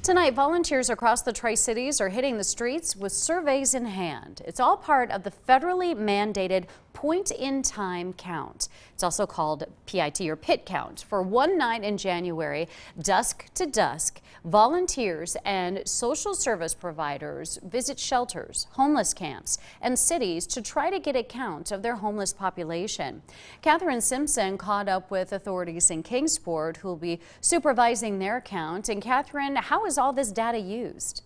Tonight, volunteers across the Tri-Cities are hitting the streets with surveys in hand. It's all part of the federally mandated point-in-time count. It's also called PIT or pit count. For one night in January, dusk to dusk, volunteers and social service providers visit shelters, homeless camps, and cities to try to get a count of their homeless population. Catherine Simpson caught up with authorities in Kingsport who will be supervising their count. And Catherine, how is all this data used?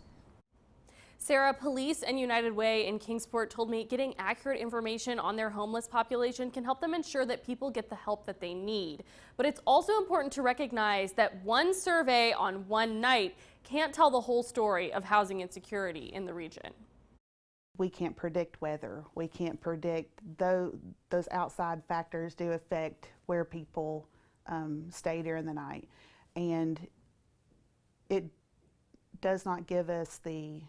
Sarah, police and United Way in Kingsport told me getting accurate information on their homeless population can help them ensure that people get the help that they need. But it's also important to recognize that one survey on one night can't tell the whole story of housing insecurity in the region. We can't predict weather. We can't predict those outside factors do affect where people stay during the night. And it does not give us the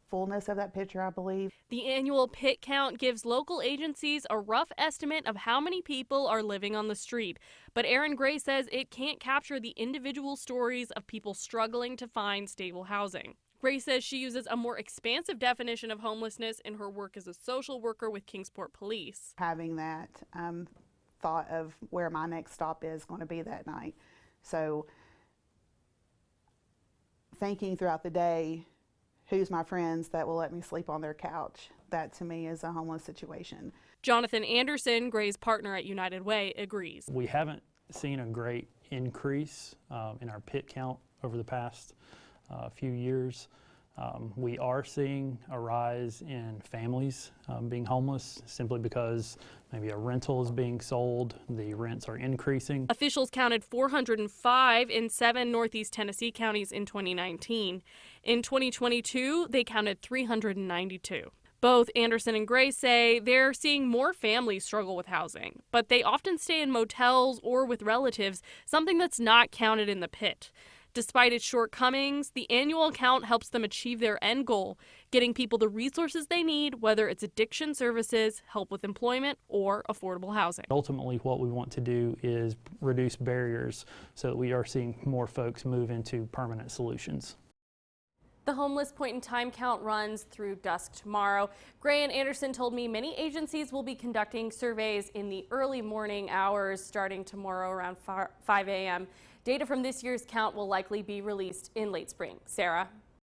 fullness of that picture, I believe. The annual pit count gives local agencies a rough estimate of how many people are living on the street. But Erin Gray says it can't capture the individual stories of people struggling to find stable housing. Gray says she uses a more expansive definition of homelessness in her work as a social worker with Kingsport Police. Having that thought of where my next stop is going to be that night. So thinking throughout the day, who's my friends that will let me sleep on their couch? That to me is a homeless situation. Jonathan Anderson, Gray's partner at United Way, agrees. We haven't seen a great increase in our pit count over the past few years. We are seeing a rise in families being homeless simply because maybe a rental is being sold, the rents are increasing. Officials counted 405 in 7 Northeast Tennessee counties in 2019. In 2022, they counted 392. Both Anderson and Gray say they're seeing more families struggle with housing, but they often stay in motels or with relatives, something that's not counted in the pit. Despite its shortcomings, the annual count helps them achieve their end goal, getting people the resources they need, whether it's addiction services, help with employment, or affordable housing. Ultimately, what we want to do is reduce barriers so that we are seeing more folks move into permanent solutions. The homeless point-in-time count runs through dusk tomorrow. Gray and Anderson told me many agencies will be conducting surveys in the early morning hours starting tomorrow around 5 a.m. Data from this year's count will likely be released in late spring. Sarah?